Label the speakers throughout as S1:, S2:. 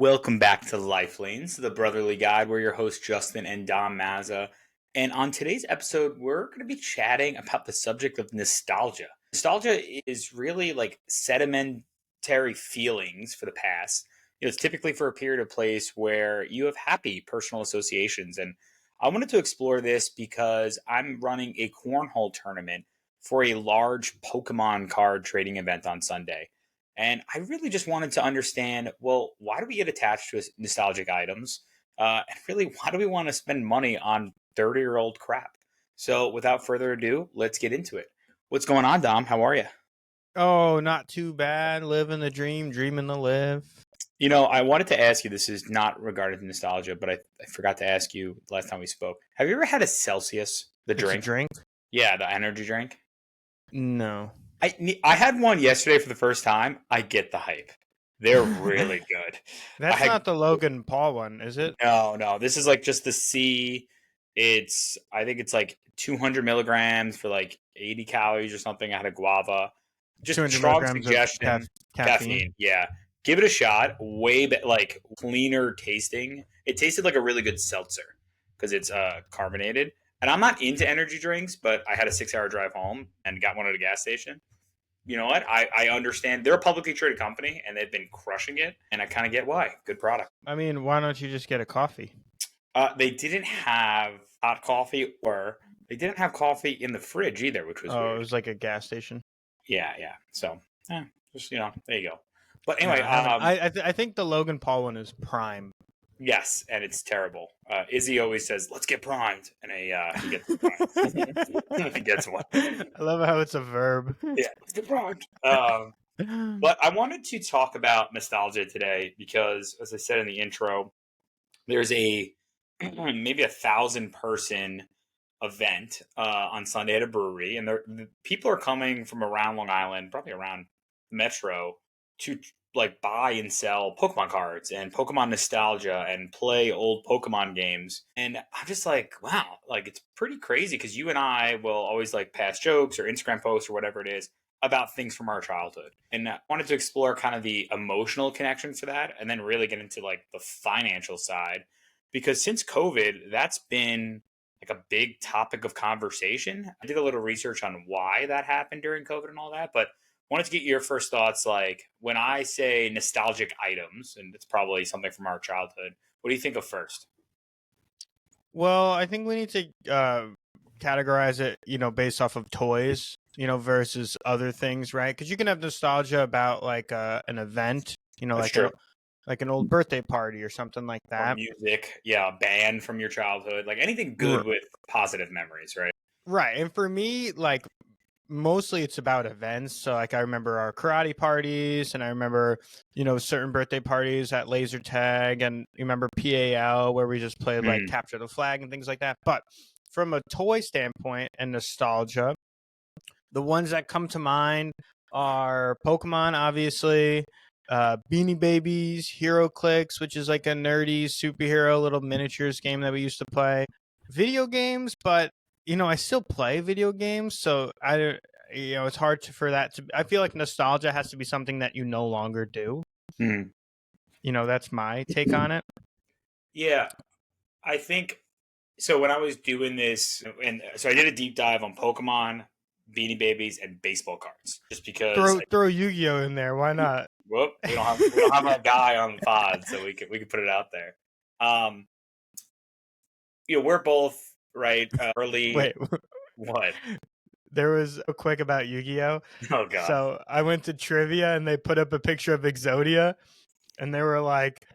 S1: Welcome back to Life Lanes, the brotherly guide. We're your hosts, Justn and Dom. And on today's episode, we're going to be chatting about the subject of nostalgia. Nostalgia is really like sedimentary feelings for the past. It's typically for a period of place where you have happy personal associations. And I wanted to explore this because I'm running a cornhole tournament for a large Pokemon card trading event on Sunday. And I really just wanted to understand, well, why do we get attached to nostalgic items? And really, why do we want to spend money on 30-year-old crap? So without further ado, let's get into it. What's going on, Dom? How are you?
S2: Oh, not too bad. Living the dream, dreaming to live.
S1: I wanted to ask you, this is not regarding to nostalgia, but I forgot to ask you last time we spoke. Have you ever had a Celsius, the
S2: It's a
S1: drink?
S2: drink?
S1: Yeah, the energy drink.
S2: No.
S1: I had one yesterday for the first time. I get the hype. They're really good. I
S2: That's
S1: had
S2: not the Logan Paul one, is it?
S1: No. This is like just the C. I think it's like 200 milligrams for like 80 calories or something. I had a guava. Just
S2: 200
S1: strong
S2: milligrams of
S1: suggestion.
S2: caffeine.
S1: Yeah. Give it a shot. Like cleaner tasting. It tasted like a really good seltzer because it's carbonated. And I'm not into energy drinks, but I had a 6-hour drive home and got one at a gas station. You know what? I understand they're a publicly traded company and they've been crushing it. And I kind of get why. Good product.
S2: I mean, why don't you just get a coffee?
S1: They didn't have hot coffee, or they didn't have coffee in the fridge either, which was
S2: Oh, it
S1: weird.
S2: was like a gas station.
S1: Yeah. So, just there you go. But anyway,
S2: No, I haven't. I think the Logan Paul one is prime.
S1: yes, and it's terrible. Izzy always says, "Let's get primed," and he gets primed. He gets one.
S2: I love how it's a verb.
S1: Yeah, let's get primed. But I wanted to talk about nostalgia today because, as I said in the intro, there's a maybe 1,000-person event on Sunday at a brewery, and the people are coming from around Long Island, probably around Metro, to like buy and sell Pokemon cards and Pokemon nostalgia and play old Pokemon games. And I'm just like, wow, like it's pretty crazy because you and I will always like pass jokes or Instagram posts or whatever it is about things from our childhood. And I wanted to explore kind of the emotional connection for that and then really get into like the financial side because since COVID, that's been like a big topic of conversation. I did a little research on why that happened during COVID and all that, but wanted to get your first thoughts. Like when I say nostalgic items, and it's probably something from our childhood, what do you think of first?
S2: Well, I think we need to categorize it, based off of toys, versus other things, right? Because you can have nostalgia about like an event,
S1: That's
S2: like
S1: true.
S2: like an old birthday party or something like
S1: Or
S2: that.
S1: music, yeah, a band from your childhood, like anything good with positive memories, right?
S2: Right. And for me, like mostly it's about events. So like I remember our karate parties and I remember, certain birthday parties at laser tag and you remember PAL where we just played like
S1: Mm.
S2: capture the flag and things like that. But from a toy standpoint and nostalgia, the ones that come to mind are Pokemon, obviously, Beanie Babies, Hero Clicks, which is like a nerdy superhero little miniatures game that we used to play. Video games, but I still play video games, so it's hard for that to. I feel like nostalgia has to be something that you no longer do.
S1: Mm.
S2: That's my take on it.
S1: Yeah, I think so. When I was doing this, and so I did a deep dive on Pokemon, Beanie Babies, and baseball cards, just because.
S2: Throw Yu-Gi-Oh in there. Why not?
S1: Whoop, we don't have a guy on the pod, so we could put it out there. Um, we're both right early.
S2: Wait,
S1: What?
S2: there was a quick about Yu-Gi-Oh.
S1: Oh God.
S2: So I went to trivia and they put up a picture of Exodia and they were like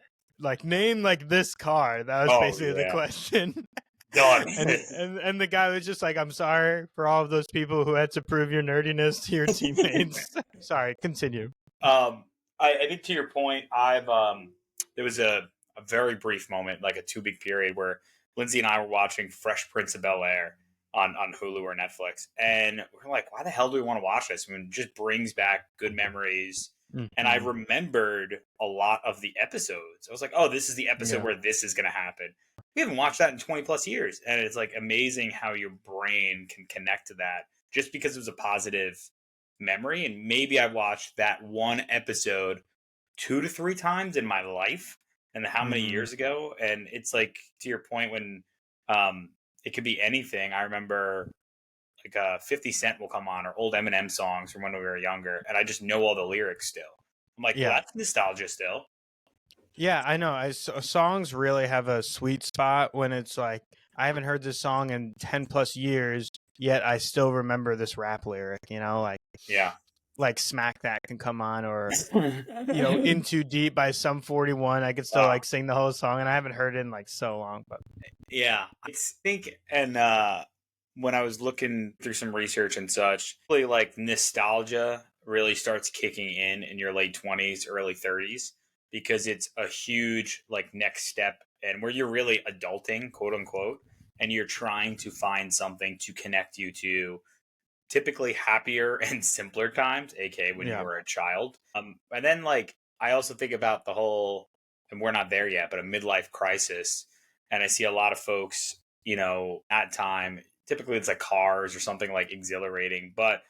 S2: name like this card. That was
S1: Oh
S2: basically the
S1: yeah.
S2: question.
S1: Done.
S2: and the guy was just like, I'm sorry for all of those people who had to prove your nerdiness to your teammates. Sorry, continue.
S1: I think to your point, there was a very brief moment, like a 2 week period, where Lindsay and I were watching Fresh Prince of Bel Air on Hulu or Netflix, and we're like, why the hell do we want to watch this? I mean, it just brings back good memories. And I remembered a lot of the episodes. I was like, oh, this is the episode where this is going to happen. We haven't watched that in 20 plus years. And it's like amazing how your brain can connect to that just because it was a positive memory. And maybe I watched that one episode 2 to 3 times in my life. and how many
S2: Mm.
S1: years ago. And it's like, to your point, when um, it could be anything. I remember like 50 Cent will come on, or old Eminem songs from when we were younger, and I just know all the lyrics still. I'm like, well,
S2: Yeah.
S1: that's nostalgia still.
S2: Yeah, I know. Songs really have a sweet spot when it's like I haven't heard this song in 10 plus years, yet I still remember this rap lyric,
S1: Yeah.
S2: like Smack That can come on, or In Too Deep by Sum 41. I could still
S1: Wow.
S2: like sing the whole song, and I haven't heard it in like so long, but
S1: Yeah, I think, and when I was looking through some research and such, really like nostalgia really starts kicking in your late 20s, early 30s, because it's a huge like next step, and where you're really adulting, quote unquote, and you're trying to find something to connect you to typically happier and simpler times, aka when you
S2: yeah.
S1: were a child. And then like I also think about the whole, and we're not there yet, but a midlife crisis, and I see a lot of folks, at time. Typically, it's like cars or something like exhilarating, but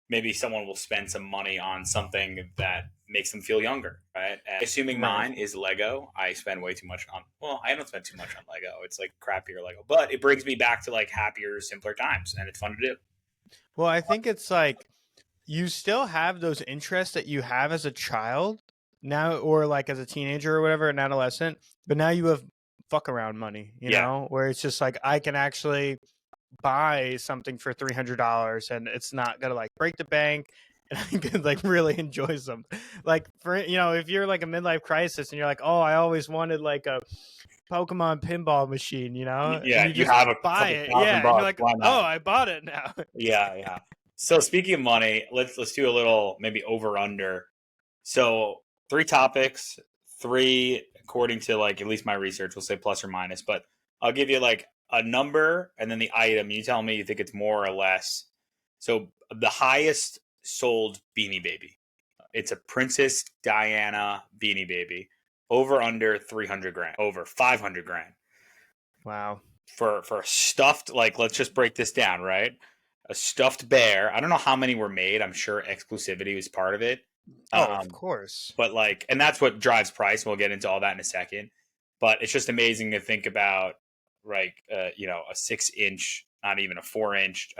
S1: maybe someone will spend some money on something that makes them feel younger, right? And assuming
S2: Right.
S1: mine is Lego, I spend way too much on. Well, I don't spend too much on Lego. It's like crappier Lego, but it brings me back to like happier, simpler times, and it's fun to do.
S2: Well, I think it's like you still have those interests that you have as a child now, or like as a teenager or whatever, an adolescent, but now you have fuck around money,
S1: Yeah,
S2: where it's just like I can actually buy something for $300 and it's not gonna like break the bank, and I can like really enjoy some. Like for if you're like a midlife crisis and you're like, oh, I always wanted like a Pokemon pinball machine, and
S1: yeah.
S2: you
S1: You
S2: just
S1: have a
S2: buy
S1: couple
S2: it,
S1: thousand
S2: yeah, and you're
S1: bucks.
S2: like,
S1: Why
S2: oh,
S1: not?
S2: I bought it now.
S1: Yeah, yeah. So speaking of money, let's do a little maybe over under. So three topics, three according to like at least my research. We'll say plus or minus, but I'll give you like a number and then the item. You tell me you think it's more or less. So the highest sold Beanie Baby. It's a Princess Diana Beanie Baby. Over under 300 grand. Over 500 grand
S2: Wow.
S1: for a stuffed, like, let's just break this down, right? A stuffed bear. I don't know how many were made. I'm sure exclusivity was part of it.
S2: Oh, of
S1: Um,
S2: course.
S1: but like, and that's what drives price. We'll get into all that in a second. But it's just amazing to think about, like, a 6 inch, not even a 4 inch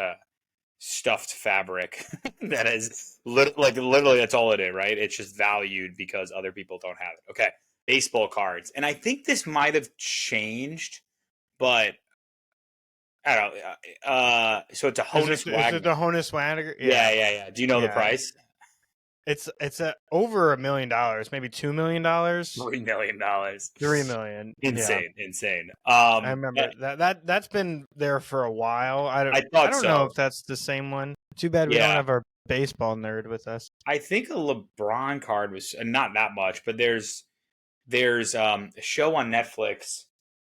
S1: stuffed fabric that is like literally that's all it is, right? It's just valued because other people don't have it. Okay, baseball cards, and I think this might have changed, but I don't know. So it's a Honus
S2: Is it
S1: Wagner.
S2: the Honus Wagner?
S1: Yeah,
S2: Yeah.
S1: yeah, yeah. Do you know the
S2: Yeah.
S1: price?
S2: It's over $1 million, maybe $2 million,
S1: $3 million.
S2: 3 million. Yeah.
S1: Insane, insane.
S2: I remember that's been there for a while.
S1: I
S2: I
S1: thought
S2: don't know
S1: so.
S2: if that's the same one. Too bad we don't
S1: Yeah,
S2: have our baseball nerd with us.
S1: I think a LeBron card was not that much, but there's a show on Netflix,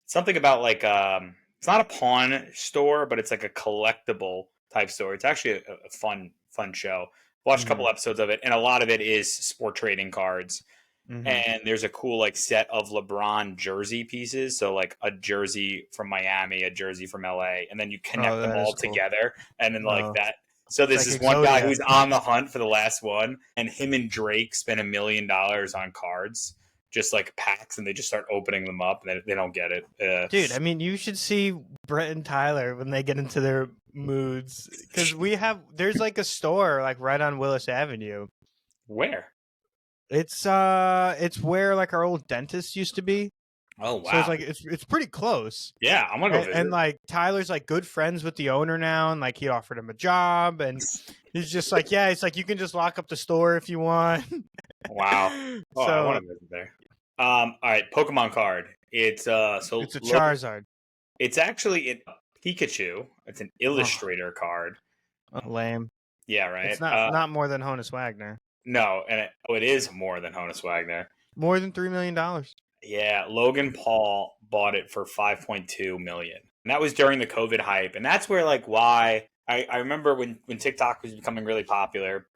S1: something about like it's not a pawn store, but it's like a collectible type store. It's actually a fun show. Watched a
S2: Hmm.
S1: couple episodes of it, and a lot of it is sport trading cards.
S2: Hmm.
S1: And there's a cool like set of LeBron jersey pieces. So like a jersey from Miami, a jersey from LA, and then you
S2: Oh,
S1: connect them
S2: that is
S1: all
S2: cool.
S1: together, and then like
S2: Oh,
S1: that. So
S2: it's
S1: there's
S2: like
S1: this one guy
S2: Exodia.
S1: who's on the hunt for the last one, and him and Drake spend $1 million on cards, just like packs, and they just start opening them up, and they don't get it.
S2: Dude, I mean, you should see Brett and Tyler when they get into their moods, because there's like a store like right on Willis Avenue.
S1: Where?
S2: It's where like our old dentist used to be.
S1: Oh
S2: So it's
S1: wow,
S2: like it's pretty close.
S1: yeah, I'm gonna go
S2: And
S1: visit.
S2: like Tyler's like good friends with the owner now, and like he offered him a job, and he's just like, yeah, it's like you can just lock up the store if you want.
S1: Wow. Oh, I want
S2: So
S1: to visit there. All right, Pokemon card. It's so
S2: it's a
S1: look.
S2: Charizard.
S1: It's actually a Pikachu. It's an
S2: Oh,
S1: illustrator card.
S2: lame.
S1: Yeah,
S2: It's
S1: right.
S2: not more than Honus Wagner.
S1: No, and it is more than Honus Wagner.
S2: More than $3 million.
S1: Yeah, Logan Paul bought it for 5.2 million, and that was during the COVID hype, and that's where like why I remember when TikTok was becoming really popular.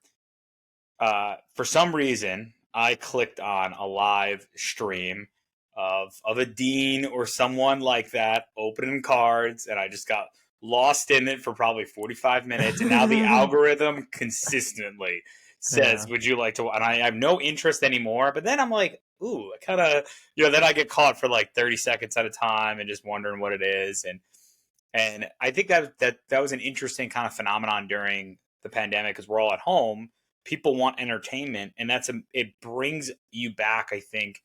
S1: For some reason, I clicked on a live stream of a dean or someone like that opening cards, and I just got lost in it for probably 45 minutes. And now the algorithm consistently says,
S2: Yeah.
S1: "Would you like to?" And I have no interest anymore. But then I'm like, "Ooh, I kind of," then I get caught for like 30 seconds at a time and just wondering what it is. And I think that was an interesting kind of phenomenon during the pandemic because we're all at home. People want entertainment, and it brings you back. I think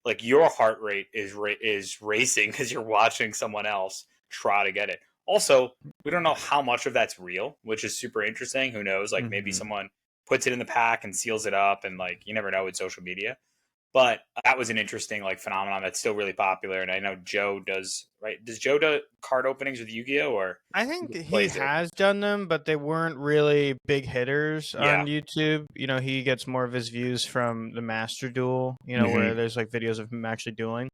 S1: like your heart rate is racing because you're watching someone else try to get it. Also, we don't know how much of that's real, which is super interesting. Who knows? Like maybe
S2: Hmm.
S1: someone puts it in the pack and seals it up, and like you never know with social media. But that was an interesting like phenomenon that's still really popular, and I know Joe does. Right? Does Joe do card openings with Yu-Gi-Oh or
S2: I
S1: he
S2: think
S1: just
S2: he
S1: plays it?
S2: has done them, but they weren't really big hitters
S1: Yeah.
S2: on YouTube. He gets more of his views from the Master Duel, where
S1: Hmm.
S2: there's like videos of him actually dueling.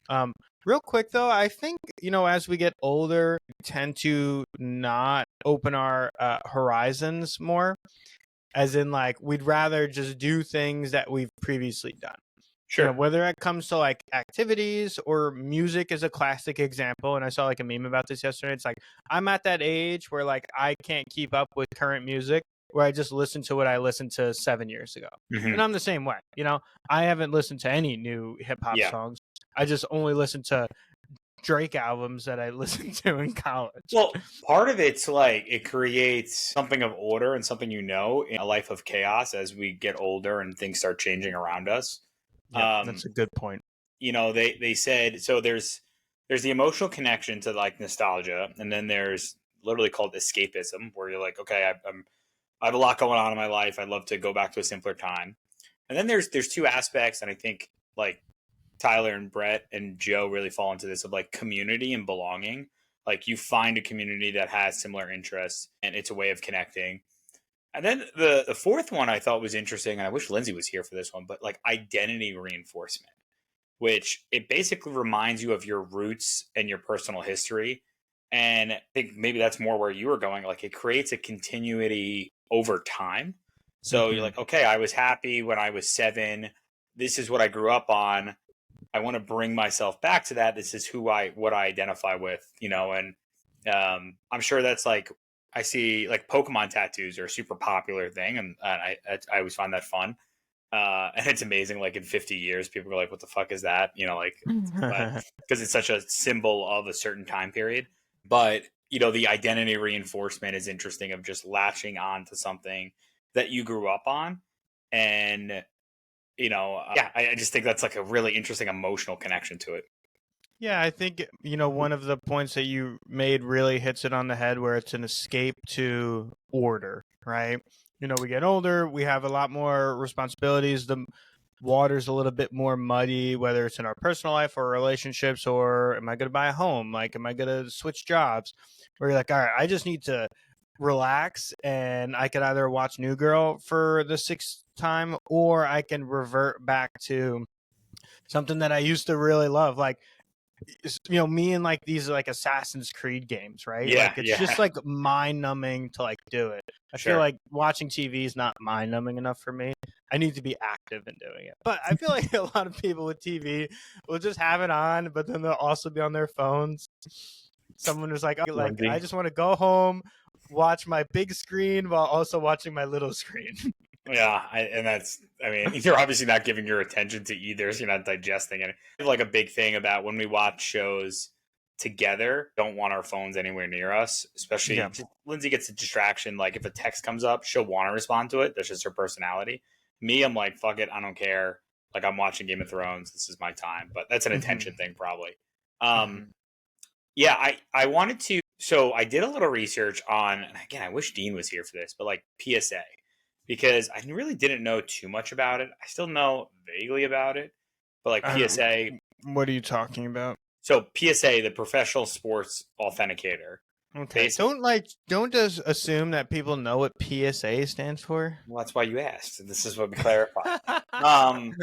S2: Um, Real quick though, I think as we get older, we tend to not open our horizons more. As in, like, we'd rather just do things that we've previously done.
S1: Sure.
S2: Whether it comes to like activities or music is a classic example. And I saw like a meme about this yesterday. It's like I'm at that age where like I can't keep up with current music, where I just listen to what I listened to 7 years ago. And
S1: Hmm.
S2: I'm the same way. I haven't listened to any new hip hop
S1: Yeah.
S2: songs. I just only listen to Drake albums that I listened to in college.
S1: Well, part of it's like it creates something of order and something in a life of chaos as we get older and things start changing around us.
S2: Yep,
S1: Um,
S2: that's a good point.
S1: they said so. There's the emotional connection to like nostalgia, and then there's literally called escapism, where you're like, okay, I have a lot going on in my life. I'd love to go back to a simpler time. And then there's two aspects, and I think like Tyler and Brett and Joe really fall into this of like community and belonging. Like you find a community that has similar interests and it's a way of connecting. And then the fourth one I thought was interesting, and I wish Lindsay was here for this one, but like identity reinforcement, which it basically reminds you of your roots and your personal history. And I think maybe that's more where you were going. Like it creates a continuity over time. So you're
S2: Hmm.
S1: like, okay, I was happy when I was 7. This is what I grew up on. I want to bring myself back to that. This is what I identify with, and I'm sure that's like I see like Pokemon tattoos are a super popular thing, and I always find that fun. And it's amazing. Like in 50 years, people are like, "What the fuck is that?" Like, but because it's such a symbol of a certain time period. But the identity reinforcement is interesting of just latching on to something that you grew up on, and yeah, I just think that's like a really interesting emotional connection to it.
S2: Yeah, I think, one of the points that you made really hits it on the head, where it's an escape to order, right? We get older, we have a lot more responsibilities. The water's a little bit more muddy, whether it's in our personal life or relationships, or am I going to buy a home? Like, am I going to switch jobs? Where you're like, all right, I just need to relax, and I could either watch New Girl for the sixth time, or I can revert back to something that I used to really love. Like, me and like these like Assassin's Creed games, right?
S1: Yeah,
S2: Like it's
S1: yeah,
S2: just like mind numbing to like do it. I feel
S1: sure.
S2: like watching TV is not mind numbing enough for me. I need to be active in doing it. But I feel like a lot of people with TV will just have it on, but then they'll also be on their phones. Someone was like I
S1: Lindsay.
S2: just want to go home, watch my big screen while also watching my little screen.
S1: Yeah, and I mean, you're obviously not giving your attention to either, so you're not digesting it. Like a big thing about when we watch shows together, don't want our phones anywhere near us, especially
S2: Yeah.
S1: just, Lindsay gets a distraction. Like if a text comes up, she'll want to respond to it. That's just her personality. Me, I'm like, fuck it, I don't care. Like I'm watching Game of Thrones. This is my time, but that's an attention
S2: Hmm.
S1: thing, probably. Um,
S2: Hmm.
S1: yeah, I wanted to. So I did a little research on, and again, I wish Dean was here for this, but like PSA, because I really didn't know too much about it. I still know vaguely about it, but like PSA.
S2: What are you talking about?
S1: So PSA, the Professional Sports Authenticator,
S2: Okay.
S1: basically.
S2: Don't just assume that people know what PSA stands for.
S1: Well, that's why you asked. This is what we clarify. Um,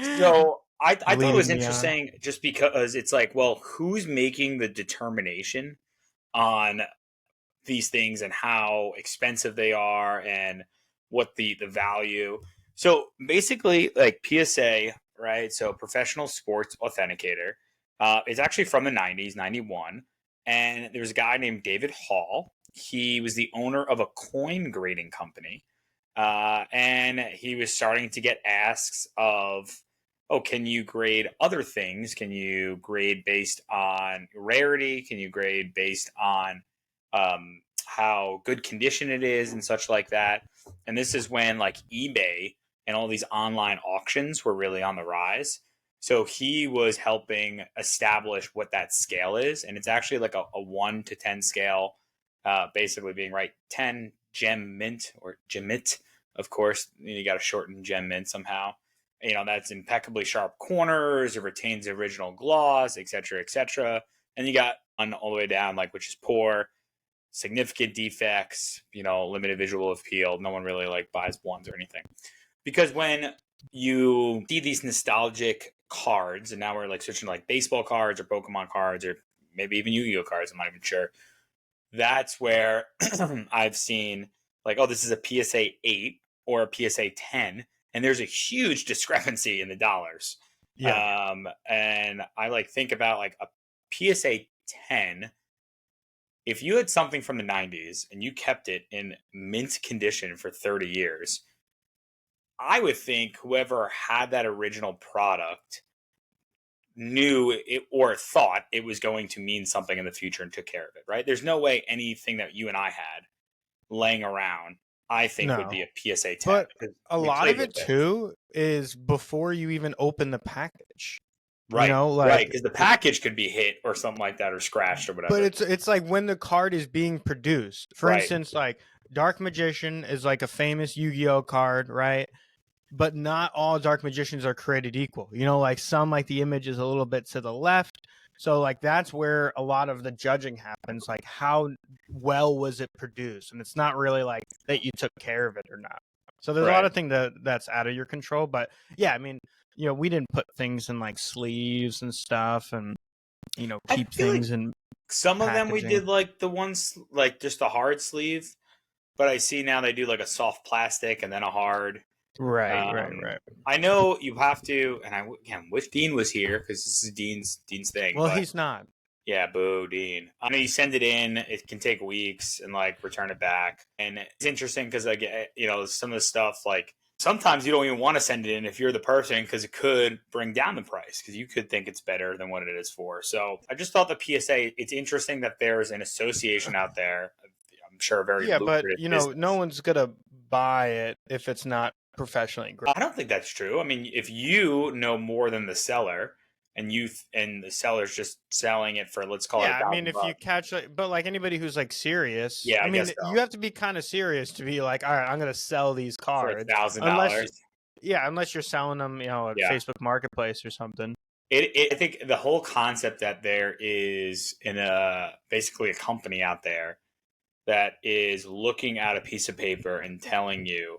S1: so I thought it was
S2: Leading me on.
S1: interesting just because it's like, well, who's making the determination on these things and how expensive they are and what the value. So basically, like PSA, right? So Professional Sports Authenticator. It's actually from the 90s, 91. And there was a guy named David Hall. He was the owner of a coin grading company. And he was starting to get asks of, oh, can you grade other things? Can you grade based on rarity? Can you grade based on how good condition it is and such like that? And this is when like eBay and all these online auctions were really on the rise. So he was helping establish what that scale is. And it's actually like a 1 to 10 scale, basically being right 10 gem mint or gemit. Of course, you got to shorten gem mint somehow. That's impeccably sharp corners, it retains the original gloss, etc., etc. And you got on all the way down, like, which is poor, significant defects, limited visual appeal. No one really like buys ones or anything. Because when you see these nostalgic cards, and now we're like switching to like baseball cards or Pokemon cards or maybe even Yu-Gi-Oh cards, I'm not even sure. That's where I've seen like, oh, this is a PSA 8 or a PSA 10, and there's a huge discrepancy in the dollars.
S2: Yeah.
S1: And I like think about like a PSA 10. If you had something from the 90s and you kept it in mint condition for 30 years, I would think whoever had that original product knew it or thought it was going to mean something in the future and took care of it, right? There's no way anything that you and I had laying around, I think, would
S2: No.
S1: be a PSA 10
S2: But
S1: because
S2: a
S1: you
S2: lot
S1: played
S2: of
S1: with
S2: it
S1: it.
S2: too is before you even open the package.
S1: Right, right.
S2: Like
S1: Because the package could be hit or something like that or scratched or
S2: but
S1: whatever.
S2: it's like when the card is being produced. For
S1: Right,
S2: instance, like Dark Magician is like a famous Yu-Gi-Oh card, right? But not all Dark Magicians are created equal. Like some, like the image is a little bit to the left. So like that's where a lot of the judging happens. Like how well was it produced? And it's not really like that you took care of it or not. So there's a lot
S1: right.
S2: of things that's out of your control. But yeah, I mean, we didn't put things in like sleeves and stuff and
S1: I
S2: keep
S1: feel like
S2: things in
S1: some of them we
S2: packaging.
S1: did like the ones like just a hard sleeve, but I see now they do like a soft plastic and then a hard.
S2: Right, right,
S1: Um,
S2: right.
S1: I know you have to, and I again wish Dean was here because this is Dean's thing.
S2: Well,
S1: But
S2: he's not.
S1: yeah, boo, Dean. I know you send it in; it can take weeks, and like return it back. And it's interesting because like some of the stuff like sometimes you don't even want to send it in if you're the person because it could bring down the price because you could think it's better than what it is for. So I just thought the PSA. It's interesting that there's an association out there. I'm sure a very
S2: Yeah, but
S1: lucrative
S2: no
S1: business.
S2: one's gonna buy it if it's not professionally graded.
S1: I don't think that's true. I mean, if you know more than the seller, and and the seller's just selling it for let's call it
S2: Yeah,
S1: a
S2: I mean,
S1: thousand
S2: if you
S1: bucks.
S2: catch, but like anybody who's like serious,
S1: Yeah,
S2: I
S1: I guess
S2: mean, you
S1: so.
S2: have to be kind of serious to be like, all right, I'm gonna sell these
S1: For a
S2: cards,
S1: thousand
S2: unless,
S1: dollars.
S2: yeah, unless you're selling them, at
S1: Yeah.
S2: Facebook Marketplace or something.
S1: I think the whole concept that there is in a basically a company out there that is looking at a piece of paper and telling you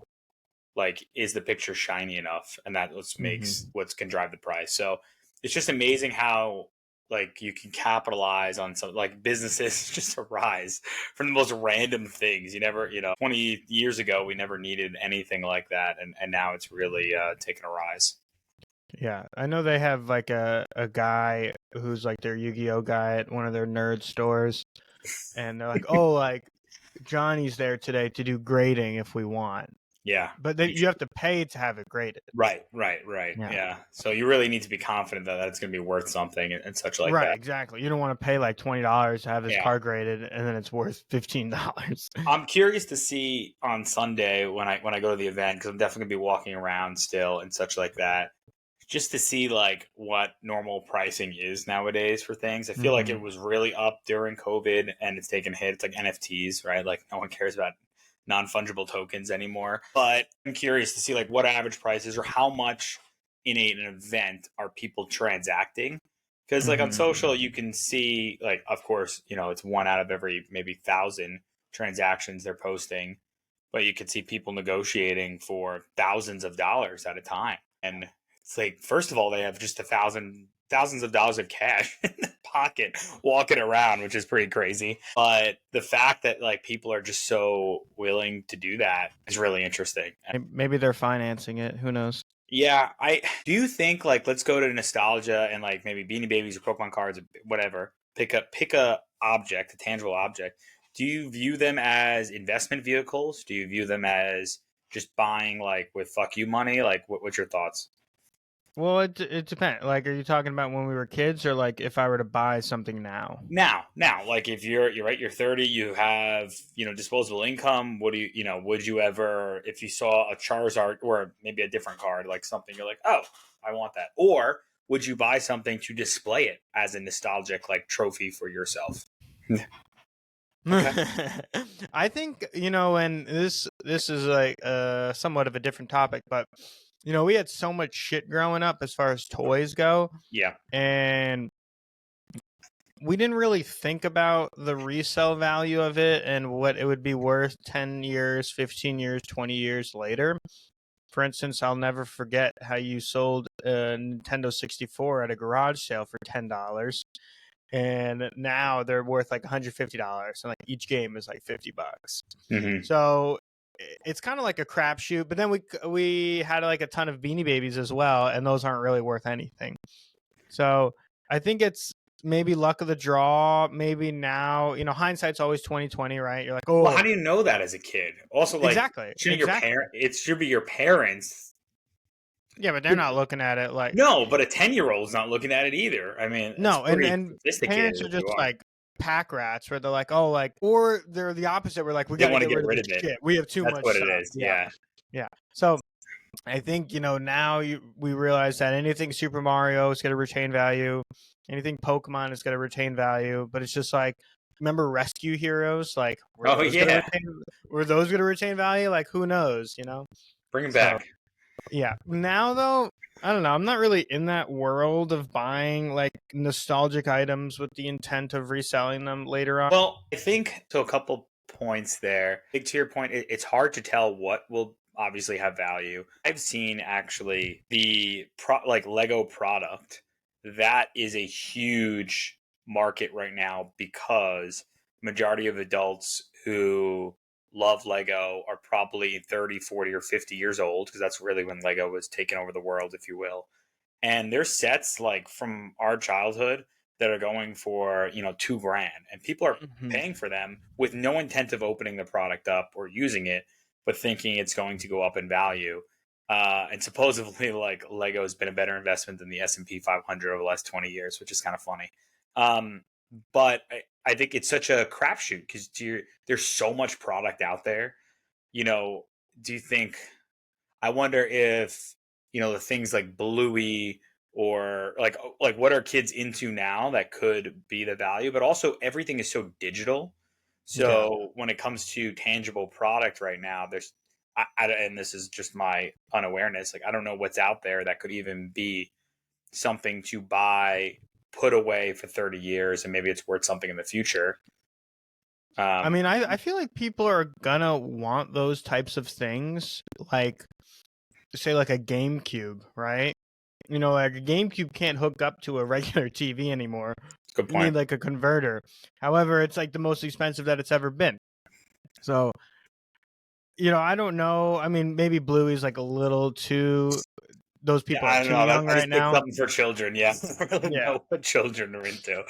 S1: like is the picture shiny enough, and that makes
S2: Hmm.
S1: what can drive the price. So it's just amazing how like you can capitalize on some like businesses just arise from the most random things. You never 20 years ago we never needed anything like that, and now it's really taken a rise.
S2: Yeah, I know they have like a guy who's like their Yu-Gi-Oh guy at one of their nerd stores, and they're like, oh, like Johnny's there today to do grading if we want.
S1: Yeah,
S2: But then
S1: you
S2: you
S1: should.
S2: have to pay to have it graded.
S1: Right.
S2: Yeah.
S1: Yeah. So you really need to be confident that that's going to be worth something and such like
S2: Right,
S1: that.
S2: exactly. You don't want to pay like $20 to have this
S1: Yeah.
S2: car graded and then it's worth $15.
S1: I'm curious to see on Sunday when I go to the event because I'm definitely gonna be walking around still and such like that, just to see like what normal pricing is nowadays for things. I feel like
S2: Hmm.
S1: it was really up during COVID and it's taken a hit. It's like NFTs, right? Like no one cares about non-fungible tokens anymore. But I'm curious to see like what average prices or how much in an event are people transacting. Because like on
S2: Hmm.
S1: social, you can see like, of course, it's one out of every maybe thousand transactions they're posting, but you could see people negotiating for thousands of dollars at a time. And it's like, first of all, they have just thousands of dollars of cash in their pocket walking around, which is pretty crazy. But the fact that like people are just so willing to do that is really interesting.
S2: Maybe they're financing it. Who knows?
S1: Yeah, I do you think like let's go to nostalgia and like maybe Beanie Babies or Pokemon cards or whatever. Pick a object, a tangible object. Do you view them as investment vehicles? Do you view them as just buying like with fuck you money? Like, what's your thoughts?
S2: Well, it depends. Like, are you talking about when we were kids, or like if I were to buy something now?
S1: Now, like if you're right, you're 30, you have disposable income. What do would you ever, if you saw a Charizard or maybe a different card, like something you're like, oh, I want that, or would you buy something to display it as a nostalgic like trophy for yourself? Okay.
S2: I think, and this is like somewhat of a different topic, but we had so much shit growing up as far as toys go,
S1: Yeah.
S2: and we didn't really think about the resale value of it and what it would be worth 10 years, 15 years, 20 years later. For instance, I'll never forget how you sold a Nintendo 64 at a garage sale for $10, and now they're worth like $150, and like each game is like $50.
S1: Hmm.
S2: So it's kind of like a crapshoot. But then we had like a ton of Beanie Babies as well, and those aren't really worth anything. So I think it's maybe luck of the draw. Maybe now, hindsight's always 2020, right? You're like,
S1: Well,
S2: oh,
S1: how do you know that as a kid? Also, like,
S2: exactly,
S1: shouldn't your
S2: exactly.
S1: parent? It should be your parents.
S2: Yeah, but they're not looking at it like
S1: No, but a 10-year-old's not looking at it either. I mean, it's
S2: no,
S1: pretty
S2: and
S1: sophisticated
S2: parents are
S1: if you
S2: just
S1: are.
S2: like pack rats, where they're like, oh, like, or they're the opposite. We're like, we
S1: They
S2: got to
S1: want to
S2: get
S1: get
S2: rid of
S1: rid
S2: this
S1: of it.
S2: shit. We have too
S1: That's
S2: much
S1: what it
S2: stuff.
S1: is.
S2: Yeah,
S1: Yeah.
S2: yeah. So I think now we realize that anything Super Mario is going to retain value, anything Pokemon is going to retain value, but it's just like, remember Rescue Heroes? Like,
S1: Oh yeah.
S2: were those going to retain value? Like, who knows?
S1: Bring him
S2: So
S1: back.
S2: yeah. Now though, I don't know. I'm not really in that world of buying like nostalgic items with the intent of reselling them later on.
S1: Well, I think to a couple points there. I think to your point, it's hard to tell what will obviously have value. I've seen actually like Lego product that is a huge market right now because majority of adults who love Lego are probably 30, 40, or 50 years old because that's really when Lego was taking over the world, if you will. And there's sets like from our childhood that are going for 2 grand, and people are
S2: Mhm.
S1: paying for them with no intent of opening the product up or using it, but thinking it's going to go up in value. And supposedly, like Lego has been a better investment than the S&P 500 over the last 20 years, which is kind of funny. Um, but I think it's such a crapshoot because there's so much product out there. You know, do you think I wonder if the things like Bluey or like what are kids into now that could be the value, but also everything is so digital.
S2: Yeah.
S1: So when it comes to tangible product right now, and this is just my unawareness. Like I don't know what's out there that could even be something to buy, put away for 30 years, and maybe it's worth something in the future.
S2: I
S1: Um,
S2: mean, I feel like people are gonna want those types of things, like say like a GameCube, right? Like a GameCube can't hook up to a regular TV anymore.
S1: Good
S2: You
S1: point.
S2: need like a converter. However, it's like the most expensive that it's ever been. So, I don't know. I mean, maybe Bluey's like a little too. Those
S1: Yeah,
S2: people are
S1: I don't
S2: too
S1: know.
S2: young
S1: I
S2: right
S1: just picked
S2: now.
S1: something for children. Yeah, I don't really
S2: Yeah,
S1: know what children are into.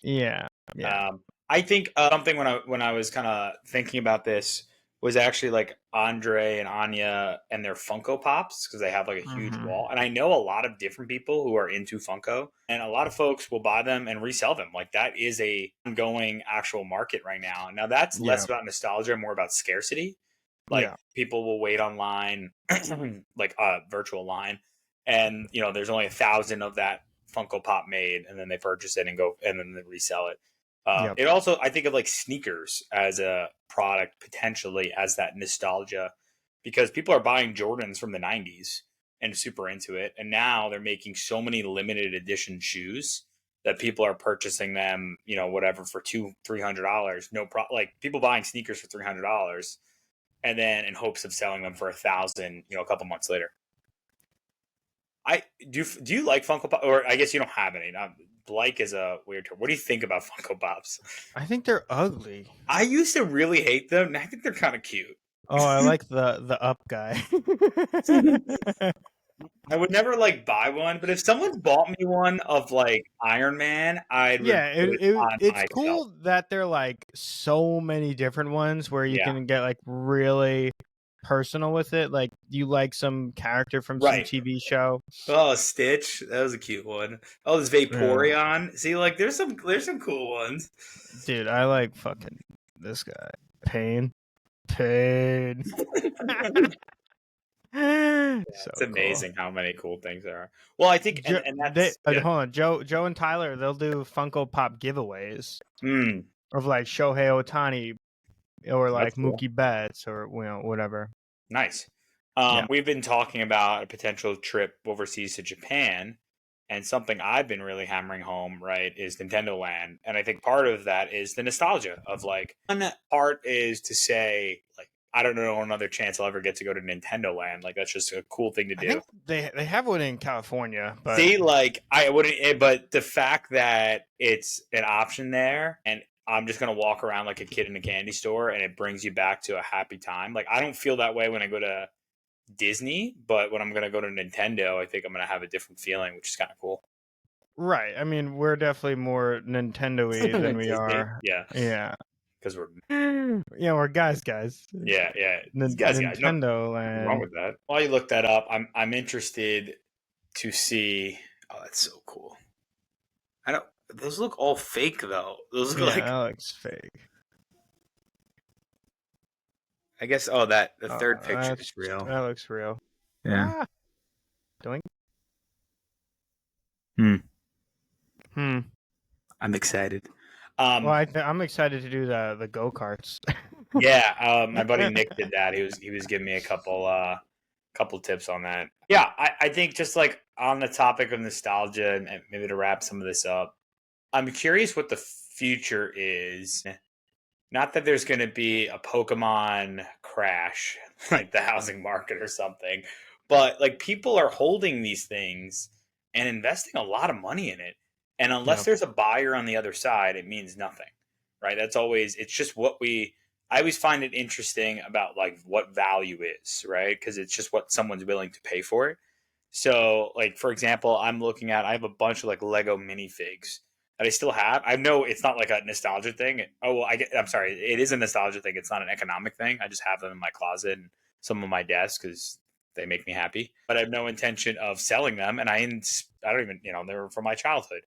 S2: yeah, yeah.
S1: I think something when I was kind of thinking about this was actually like Andre and Anya and their Funko Pops because they have like a huge
S2: Hmm.
S1: wall, and I know a lot of different people who are into Funko, and a lot of folks will buy them and resell them. Like that is a ongoing actual market right now. Now that's less
S2: Yeah,
S1: about nostalgia, more about scarcity. Like
S2: yeah,
S1: people will wait online, like a virtual line, and there's only 1,000 of that Funko Pop made, and then they purchase it and go, and then they resell it.
S2: yep.
S1: It also, I think of like sneakers as a product potentially as that nostalgia because people are buying Jordans from the 90s and super into it. And now they're making so many limited edition shoes that people are purchasing them, whatever for $200-300. No problem. Like people buying sneakers for $300 and then in hopes of selling them for 1,000, a couple months later. I do you like Funko Pop, or I guess you don't have any. Like is a weird term. What do you think about Funko Pops?
S2: I think they're ugly.
S1: I used to really hate them, and I think they're kind of cute.
S2: Oh, I like the up guy.
S1: I would never like buy one, but if someone bought me one of like Iron Man, I would
S2: Yeah,
S1: put it on
S2: it's
S1: my shelf.
S2: cool that they're like so many different ones where you
S1: Yeah,
S2: can get like really. personal with it? Like, you like some character from some
S1: Right.
S2: TV show?
S1: Oh, Stitch. That was a cute one. Oh, this
S2: Yeah.
S1: Vaporeon. See, like there's some cool ones.
S2: Dude, I like fucking this guy. Pain. Pain. So
S1: It's
S2: cool.
S1: amazing how many cool things there are. Well, I think and
S2: They
S1: that's yeah.
S2: hold on, Joe and Tyler, they'll do Funko Pop giveaways
S1: Mm,
S2: of like Shohei Otani or
S1: that's
S2: like
S1: cool.
S2: Mookie Betts or whatever.
S1: Nice.
S2: Yeah.
S1: We've been talking about a potential trip overseas to Japan, and something I've been really hammering home, right, is Nintendo Land. And I think part of that is the nostalgia of like, one part is to say, like, I don't know another chance I'll ever get to go to Nintendo Land. Like, that's just a cool thing to
S2: I
S1: do.
S2: think they have one in California, but
S1: See, like, I wouldn't, but the fact that it's an option there and I'm just going to walk around like a kid in a candy store and it brings you back to a happy time. Like, I don't feel that way when I go to Disney, but when I'm going to go to Nintendo, I think I'm going to have a different feeling, which is kind of cool.
S2: right. I mean, we're definitely more Nintendo-y than we
S1: Disney,
S2: are.
S1: yeah,
S2: Yeah.
S1: because we're
S2: Yeah, we're guys.
S1: yeah. Guys, no,
S2: Nintendo
S1: nothing wrong
S2: Land.
S1: with that. While you look that up, I'm interested to see. Oh, that's so cool. I don't. Those look all fake though. Those look
S2: Yeah,
S1: like.
S2: that looks fake.
S1: I guess. Oh, that the third picture is real.
S2: That looks real.
S1: Yeah.
S2: Ah, doink.
S1: Hmm.
S2: Hmm.
S1: I'm excited.
S2: Well,
S1: Um.
S2: I'm excited to do the go karts.
S1: Yeah. My buddy Nick did that. He was giving me a couple tips on that. Yeah. I think just like on the topic of nostalgia and maybe to wrap some of this up, I'm curious what the future is. Not that there's going to be a Pokemon crash, like the housing market or something, but like people are holding these things and investing a lot of money in it. And unless
S2: Yeah.
S1: there's a buyer on the other side, it means nothing, right? That's always, it's just what I always find it interesting about like what value is, right? Because it's just what someone's willing to pay for it. So, like for example, I have a bunch of like Lego minifigs that I still have. I know it's not like a nostalgia thing. Oh, well, I'm sorry, it is a nostalgia thing. It's not an economic thing. I just have them in my closet and some on my desk because they make me happy. But I have no intention of selling them, and I don't even they're from my childhood.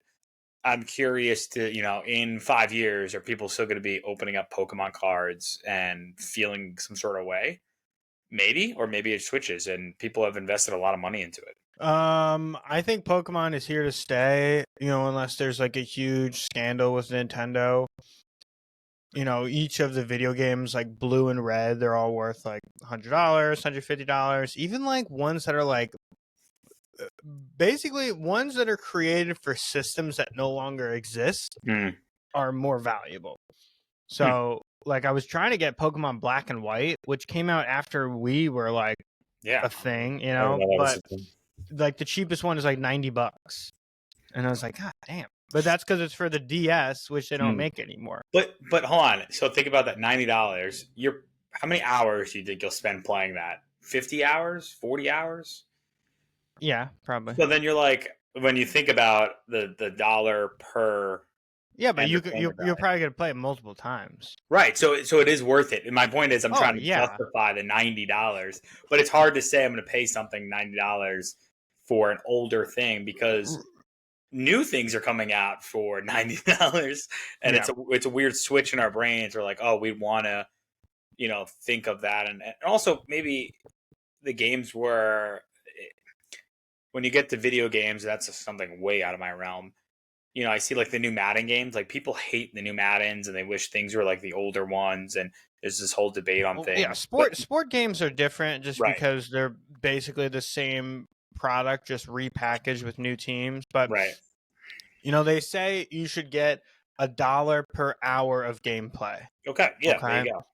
S1: I'm curious to in 5 years, are people still going to be opening up Pokemon cards and feeling some sort of way? Maybe, or maybe it switches, and people have invested a lot of money into it.
S2: I think Pokemon is here to stay, unless there's like a huge scandal with Nintendo. Each of the video games like Blue and Red, they're all worth like $100, $150. Even like ones that are like basically ones that are created for systems that no longer exist
S1: Mm.
S2: are more valuable.
S1: Hmm.
S2: So, like, I was trying to get Pokemon Black and White, which came out after we were like
S1: Yeah,
S2: a thing,
S1: I don't know that was
S2: but
S1: a thing.
S2: like the cheapest one is like $90. And I was like, God damn. But that's because it's for the DS, which they don't
S1: Hmm.
S2: make anymore.
S1: But hold on. So think about that $90. You're how many hours do you think you'll spend playing that? 50 hours, 40 hours.
S2: Yeah, probably.
S1: So then you're like, when you think about the dollar per
S2: Yeah, but
S1: entertainment
S2: you're
S1: value,
S2: probably gonna play it multiple times.
S1: right? So it is worth it. And my point is, I'm
S2: Oh
S1: trying to
S2: yeah.
S1: justify the $90, but it's hard to say I'm going to pay something $90 for an older thing because new things are coming out for $90, and
S2: Yeah.
S1: it's a weird switch in our brains. We're like, oh, we want to think of that, and also maybe the games were when you get to video games, that's something way out of my realm. I see like the new Madden games, like people hate the new Maddens and they wish things were like the older ones, and there's this whole debate on
S2: Well, yeah,
S1: things. But
S2: sport games are different just
S1: right,
S2: because they're basically the same product just repackaged with new teams. But
S1: right,
S2: they say you should get $1 per hour of gameplay.
S1: okay, yeah, there
S2: Okay.
S1: you go.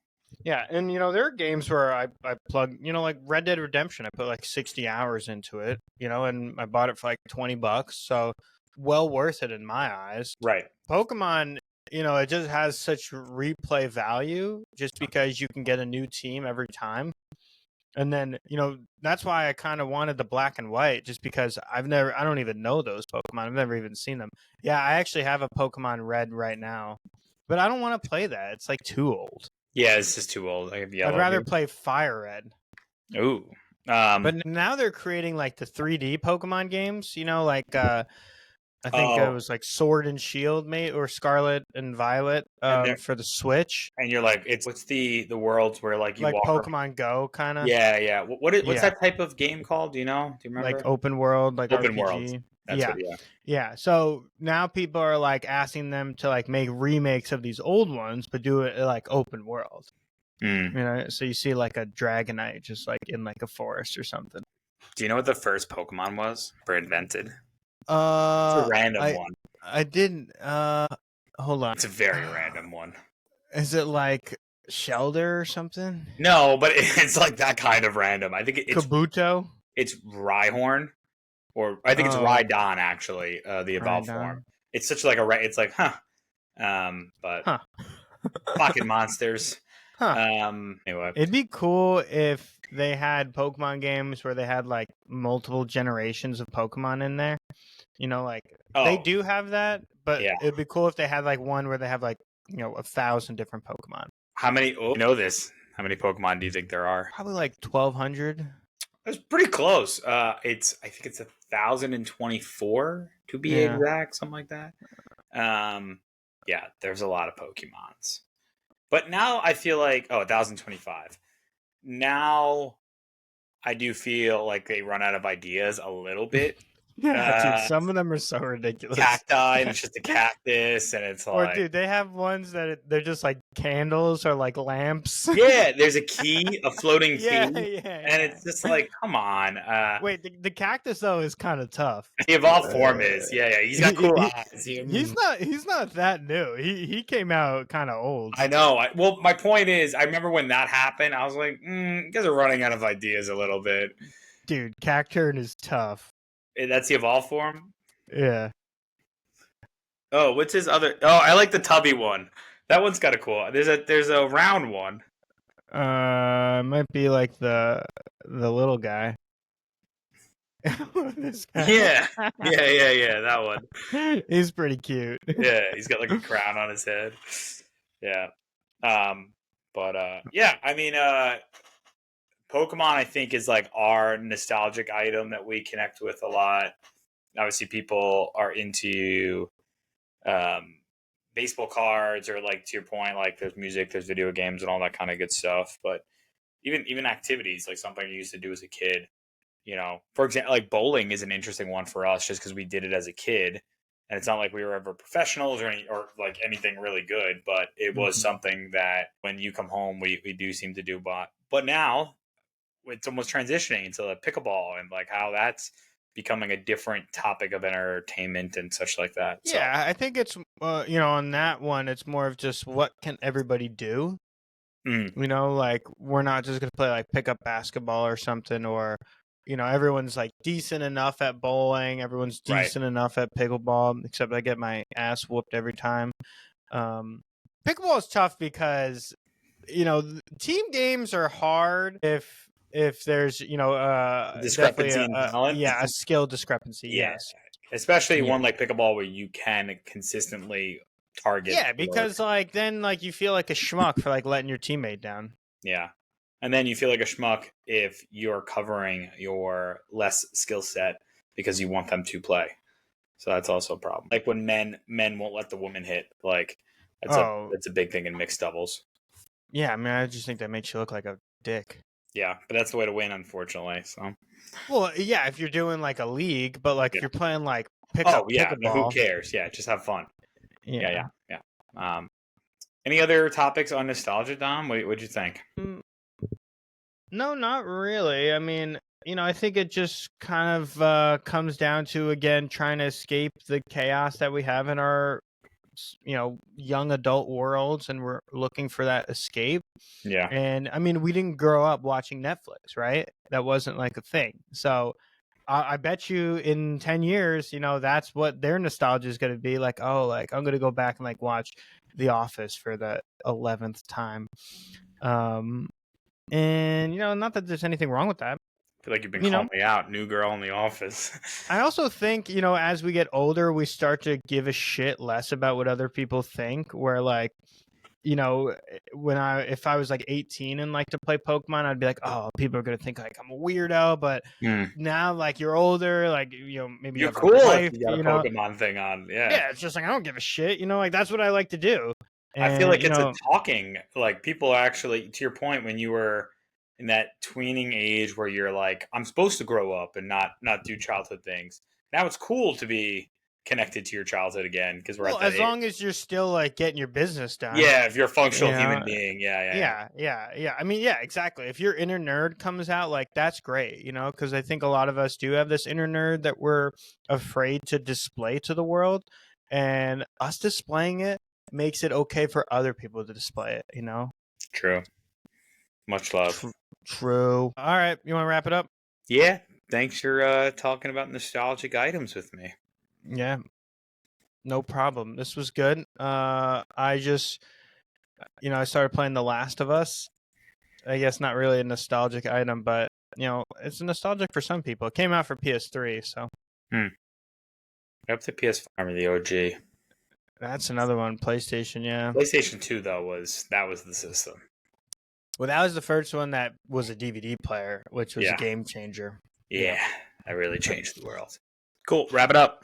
S2: Yeah, and there are games where I plug, like Red Dead Redemption, I put like 60 hours into it, and I bought it for like $20, so well worth it in my eyes.
S1: Right.
S2: Pokemon, it just has such replay value just because you can get a new team every time. And then, that's why I kind of wanted the Black and White, just because I don't even know those Pokemon. I've never even seen them. Yeah, I actually have a Pokemon Red right now, but I don't want to play that. It's like too old.
S1: Yeah, this is too old. I have
S2: I'd
S1: yellow
S2: rather
S1: here.
S2: play Fire Red.
S1: Ooh.
S2: But now they're creating like the 3D Pokemon games. Like I think it
S1: Oh,
S2: was like Sword and Shield, mate, or Scarlet and Violet,
S1: and they're
S2: for the Switch,
S1: and you're like, it's what's the worlds where like you
S2: like
S1: walk around?
S2: Pokemon Go, kind of.
S1: Yeah, yeah. What's
S2: Yeah,
S1: that type of game called? Do you know? Do you
S2: like
S1: remember?
S2: open world, like
S1: Open worlds.
S2: RPG.
S1: That's what.
S2: Yeah,
S1: Yeah.
S2: yeah. So now people are like asking them to like make remakes of these old ones, but do it like open world.
S1: Mm.
S2: So you see like a Dragonite just like in like a forest or something.
S1: Do you know what the first Pokemon was or invented? It's a
S2: Uh,
S1: random
S2: I
S1: one.
S2: I didn't. Hold on.
S1: It's a very random one.
S2: Is it like Shelder or something?
S1: No, but it's like that kind of random. I think
S2: Kabuto.
S1: it's Rhyhorn, or I think it's
S2: Oh,
S1: Rhydon actually, the evolved form.
S2: Rhydon.
S1: It's such like it's like huh. But
S2: Huh.
S1: fucking monsters.
S2: Huh.
S1: Anyway.
S2: It'd be cool if they had Pokemon games where they had like multiple generations of Pokemon in there. Like they
S1: Oh
S2: do have that, but
S1: yeah.
S2: it'd be cool if they had like one where they have like 1,000 different Pokemon.
S1: How many? Oh, you know this? How many Pokemon do you think there are?
S2: Probably like 1,200.
S1: That's pretty close. I think it's 1,024 to be
S2: Yeah.
S1: exact, something like that. Yeah, there's a lot of Pokemons. But now I feel like 1,025. Now I do feel like they run out of ideas a little bit.
S2: Yeah, dude.
S1: Uh,
S2: Some of them are so ridiculous.
S1: Cacti, and it's just a cactus, and it's
S2: Or,
S1: like,
S2: dude, they have ones that they're just like candles or like lamps.
S1: yeah, there's a key, a floating
S2: Yeah,
S1: key,
S2: yeah,
S1: and it's just like, come on.
S2: Wait, the cactus though is kind of tough.
S1: The evolved form is, yeah, he's got cool eyes.
S2: He's not that new. He came out kind of old.
S1: I know. Well, my point is, I remember when that happened, I was like, you guys are running out of ideas a little bit.
S2: Dude, Cacturn is tough.
S1: That's the evolved form?
S2: Yeah.
S1: Oh, what's his other? Oh, I like the tubby one. That one's kind of cool. There's a round one.
S2: Might be like the little guy. This guy.
S1: Yeah, yeah. That one.
S2: He's pretty cute.
S1: Yeah, he's got like a crown on his head. Yeah. But yeah, I mean, Pokemon, I think, is like our nostalgic item that we connect with a lot. Obviously, people are into baseball cards, or like to your point, like there's music, there's video games, and all that kind of good stuff. But even activities, like something you used to do as a kid. For example, like bowling is an interesting one for us, just because we did it as a kid, and it's not like we were ever professionals or like anything really good, but it was something that when you come home, we do seem to do. But now it's almost transitioning into the pickleball, and like how that's becoming a different topic of entertainment and such like that.
S2: Yeah, I think it's on that one, it's more of just what can everybody do. Like we're not just gonna play like pickup basketball or something, or everyone's like decent enough at bowling, everyone's decent enough at pickleball, except I get my ass whooped every time. Pickleball is tough because team games are hard if there's
S1: discrepancy
S2: definitely
S1: in talent.
S2: a skill discrepancy.
S1: Yeah,
S2: Yes,
S1: especially one like pickleball where you can consistently target.
S2: yeah, because like then like you feel like a schmuck for like letting your teammate down.
S1: Yeah. And then you feel like a schmuck if you're covering your less skill set because you want them to play. So that's also a problem. Like when men won't let the woman hit. Like that's a big thing in mixed doubles.
S2: Yeah, I mean, I just think that makes you look like a dick.
S1: Yeah, but that's the way to win, unfortunately. So.
S2: Well, yeah, if you're doing like a league, but like if you're playing like pickleball,
S1: no, who cares? Yeah, just have fun.
S2: Yeah.
S1: Any other topics on nostalgia, Dom? What'd you think?
S2: No, not really. I mean, I think it just kind of comes down to, again, trying to escape the chaos that we have in our, young adult worlds, and we're looking for that escape.
S1: Yeah.
S2: And I mean, we didn't grow up watching Netflix, right? That wasn't like a thing. So I bet you in 10 years, that's what their nostalgia is going to be like. Oh, like I'm going to go back and like watch The Office for the 11th time. And not that there's anything wrong with that.
S1: I feel like you've been calling me out, new girl in the office.
S2: I also think, as we get older, we start to give a shit less about what other people think. Where like, you know, if I was like 18 and like to play Pokemon, I'd be like, oh, people are gonna think like I'm a weirdo. But
S1: Hmm.
S2: now, like you're older, like maybe you
S1: You're
S2: have a
S1: cool if
S2: wife,
S1: you got a Pokemon thing on. Yeah.
S2: yeah, it's just like I don't give a shit, like that's what I like to do.
S1: I feel
S2: And
S1: like it's a talking, like people are actually, to your point, when you were in that tweening age where you're like, I'm supposed to grow up and not do childhood things. Now it's cool to be connected to your childhood again because we're
S2: well,
S1: at that
S2: as
S1: age.
S2: long as you're still like getting your business done,
S1: Yeah, if you're a
S2: you
S1: functional
S2: know.
S1: human being. Yeah, yeah, yeah.
S2: Yeah. I mean, yeah, exactly. If your inner nerd comes out, like that's great, because I think a lot of us do have this inner nerd that we're afraid to display to the world, and us displaying it makes it okay for other people to display it.
S1: True. Much love.
S2: Tr- True. All right, you want to wrap it up?
S1: Yeah. Thanks for talking about nostalgic items with me.
S2: Yeah, no problem. This was good. I just, I started playing The Last of Us. I guess not really a nostalgic item, but it's nostalgic for some people. It came out for PS3, so
S1: Hmm. Up to PS5 or the OG.
S2: that's another one. PlayStation, yeah.
S1: PlayStation 2 though was the system.
S2: Well, that was the first one that was a DVD player, which was a
S1: Yeah.
S2: game changer. Yeah.
S1: Yeah. That really changed the world. Cool. Wrap it up.